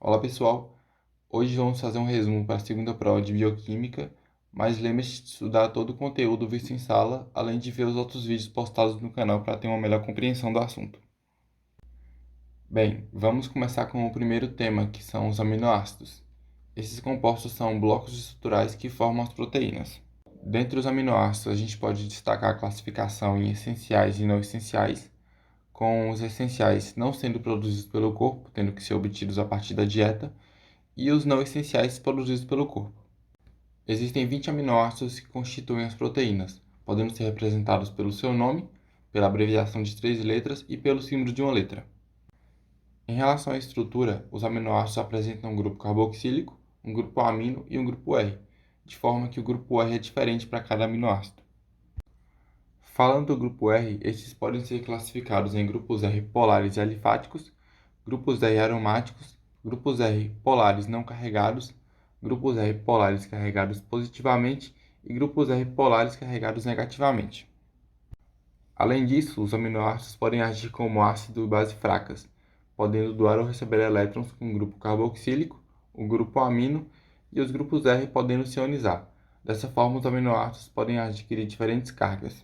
Olá pessoal, hoje vamos fazer um resumo para a segunda prova de Bioquímica, mas lembre-se de estudar todo o conteúdo visto em sala, além de ver os outros vídeos postados no canal para ter uma melhor compreensão do assunto. Bem, vamos começar com o primeiro tema, que são os aminoácidos. Esses compostos são blocos estruturais que formam as proteínas. Dentre os aminoácidos, a gente pode destacar a classificação em essenciais e não essenciais, com os essenciais não sendo produzidos pelo corpo, tendo que ser obtidos a partir da dieta, e os não essenciais produzidos pelo corpo. Existem 20 aminoácidos que constituem as proteínas, podendo ser representados pelo seu nome, pela abreviação de 3 letras e pelo símbolo de uma letra. Em relação à estrutura, os aminoácidos apresentam um grupo carboxílico, um grupo amino e um grupo R, de forma que o grupo R é diferente para cada aminoácido. Falando do grupo R, estes podem ser classificados em grupos R polares e alifáticos, grupos R aromáticos, grupos R polares não carregados, grupos R polares carregados positivamente e grupos R polares carregados negativamente. Além disso, os aminoácidos podem agir como ácido e base fracas, podendo doar ou receber elétrons com o grupo carboxílico, o grupo amino e os grupos R podendo se ionizar. Dessa forma, os aminoácidos podem adquirir diferentes cargas.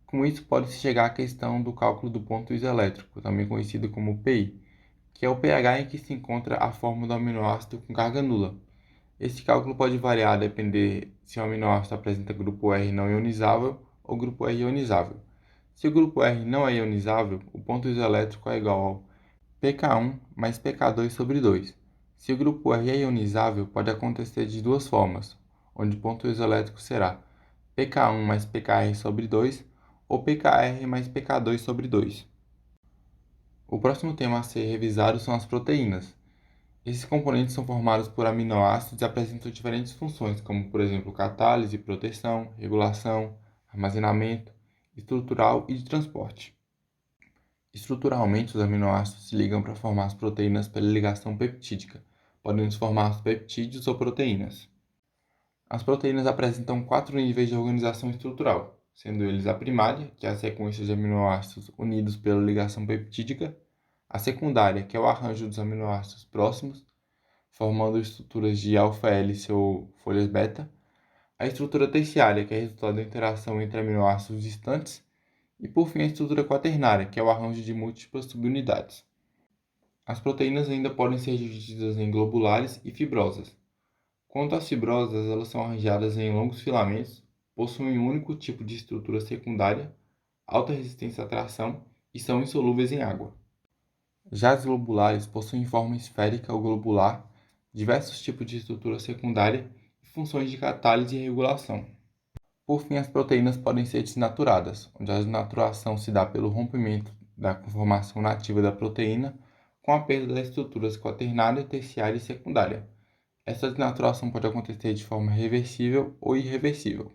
Com isso, pode-se chegar à questão do cálculo do ponto isoelétrico, também conhecido como pI, que é o pH em que se encontra a forma do aminoácido com carga nula. Esse cálculo pode variar a depender se o aminoácido apresenta grupo R não ionizável ou grupo R ionizável. Se o grupo R não é ionizável, o ponto isoelétrico é igual ao pK1 mais pK2 sobre 2. Se o grupo R é ionizável, pode acontecer de duas formas, onde o ponto isoelétrico será pK1 mais pKr sobre 2 ou pKr mais pK2 sobre 2. O próximo tema a ser revisado são as proteínas. Esses componentes são formados por aminoácidos e apresentam diferentes funções, como por exemplo catálise, proteção, regulação, armazenamento, estrutural e de transporte. Estruturalmente, os aminoácidos se ligam para formar as proteínas pela ligação peptídica, podendo se formar peptídeos ou proteínas. As proteínas apresentam 4 níveis de organização estrutural, sendo eles a primária, que é a sequência de aminoácidos unidos pela ligação peptídica, a secundária, que é o arranjo dos aminoácidos próximos, formando estruturas de alfa-hélice ou folhas beta, a estrutura terciária, que é resultado da interação entre aminoácidos distantes, e por fim a estrutura quaternária, que é o arranjo de múltiplas subunidades. As proteínas ainda podem ser divididas em globulares e fibrosas. Quanto às fibrosas, elas são arranjadas em longos filamentos, possuem um único tipo de estrutura secundária, alta resistência à tração e são insolúveis em água. Já as globulares possuem forma esférica ou globular, diversos tipos de estrutura secundária e funções de catálise e regulação. Por fim, as proteínas podem ser desnaturadas, onde a desnaturação se dá pelo rompimento da conformação nativa da proteína com a perda das estruturas quaternária, terciária e secundária. Essa desnaturação pode acontecer de forma reversível ou irreversível.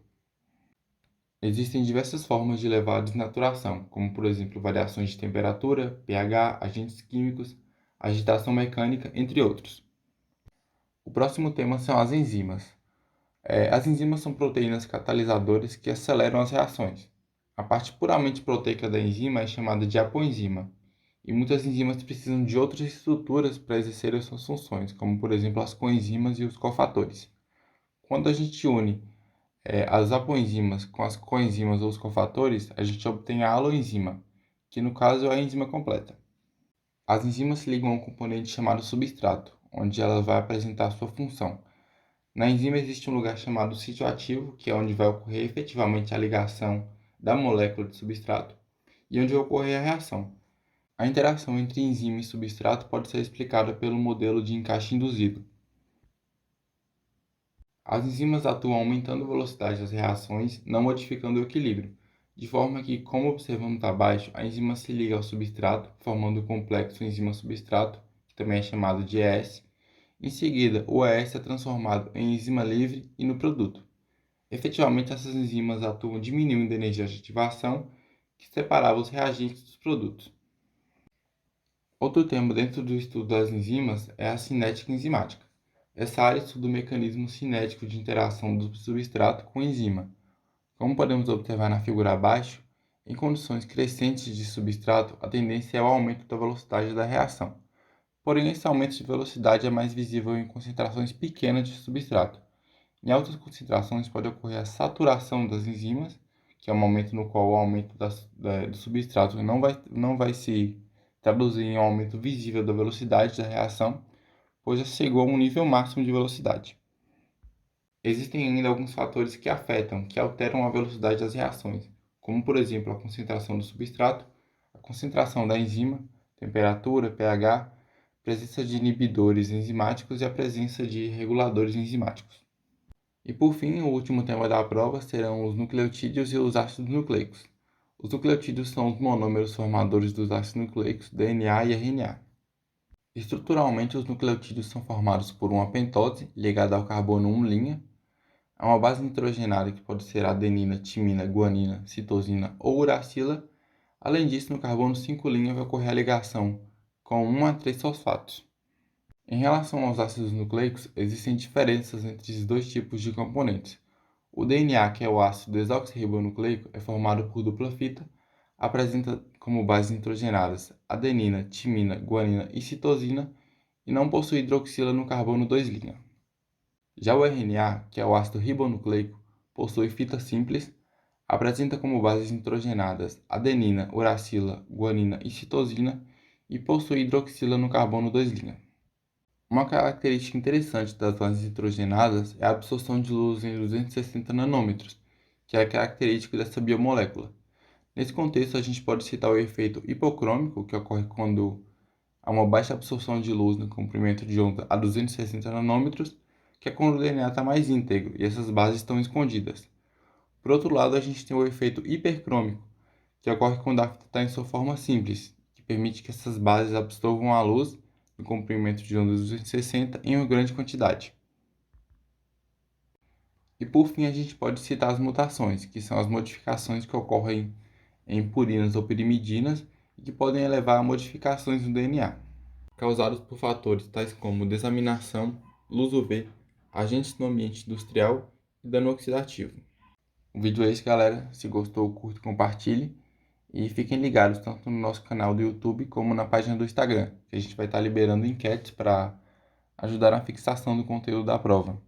Existem diversas formas de levar à desnaturação, como por exemplo variações de temperatura, pH, agentes químicos, agitação mecânica, entre outros. O próximo tema são as enzimas. As enzimas são proteínas catalisadoras que aceleram as reações. A parte puramente proteica da enzima é chamada de apoenzima, e muitas enzimas precisam de outras estruturas para exercerem suas funções, como por exemplo as coenzimas e os cofatores. Quando a gente une as apoenzimas com as coenzimas ou os cofatores, a gente obtém a aloenzima, que no caso é a enzima completa. As enzimas se ligam a um componente chamado substrato, onde ela vai apresentar sua função. Na enzima existe um lugar chamado sítio ativo, que é onde vai ocorrer efetivamente a ligação da molécula de substrato e onde vai ocorrer a reação. A interação entre enzima e substrato pode ser explicada pelo modelo de encaixe induzido. As enzimas atuam aumentando a velocidade das reações, não modificando o equilíbrio, de forma que, como observamos abaixo, a enzima se liga ao substrato, formando o complexo enzima-substrato, que também é chamado de ES. Em seguida, o ES é transformado em enzima livre e no produto. Efetivamente, essas enzimas atuam diminuindo a energia de ativação, que separava os reagentes dos produtos. Outro tema dentro do estudo das enzimas é a cinética enzimática. Essa área estuda o mecanismo cinético de interação do substrato com a enzima. Como podemos observar na figura abaixo, em condições crescentes de substrato, a tendência é o aumento da velocidade da reação. Porém, esse aumento de velocidade é mais visível em concentrações pequenas de substrato. Em altas concentrações pode ocorrer a saturação das enzimas, que é um momento no qual o aumento do substrato não vai se traduzir em um aumento visível da velocidade da reação, pois já chegou a um nível máximo de velocidade. Existem ainda alguns fatores que afetam, que alteram a velocidade das reações, como por exemplo a concentração do substrato, a concentração da enzima, temperatura, pH, presença de inibidores enzimáticos e a presença de reguladores enzimáticos. E por fim, o último tema da prova serão os nucleotídeos e os ácidos nucleicos. Os nucleotídeos são os monômeros formadores dos ácidos nucleicos DNA e RNA. Estruturalmente, os nucleotídeos são formados por uma pentose ligada ao carbono 1' a uma base nitrogenada que pode ser adenina, timina, guanina, citosina ou uracila. Além disso, no carbono 5' vai ocorrer a ligação com 1 a 3 fosfatos. Em relação aos ácidos nucleicos, existem diferenças entre esses dois tipos de componentes. O DNA, que é o ácido desoxirribonucleico, é formado por dupla fita, apresenta como bases nitrogenadas adenina, timina, guanina e citosina e não possui hidroxila no carbono 2'. Já o RNA, que é o ácido ribonucleico, possui fita simples, apresenta como bases nitrogenadas adenina, uracila, guanina e citosina e possui hidroxila no carbono 2'. Uma característica interessante das bases nitrogenadas é a absorção de luz em 260 nanômetros, que é característico dessa biomolécula. Nesse contexto, a gente pode citar o efeito hipocrômico, que ocorre quando há uma baixa absorção de luz no comprimento de onda a 260 nanômetros, que é quando o DNA está mais íntegro e essas bases estão escondidas. Por outro lado, a gente tem o efeito hipercrômico, que ocorre quando a fita está em sua forma simples, que permite que essas bases absorvam a luz no comprimento de onda 260 em uma grande quantidade. E por fim, a gente pode citar as mutações, que são as modificações que ocorrem em purinas ou pirimidinas e que podem levar a modificações no DNA, causados por fatores tais como desaminação, luz UV, agentes no ambiente industrial e dano oxidativo. O vídeo é esse, galera. Se gostou, curta e compartilhe. E fiquem ligados tanto no nosso canal do YouTube como na página do Instagram, que a gente vai estar liberando enquetes para ajudar na fixação do conteúdo da prova.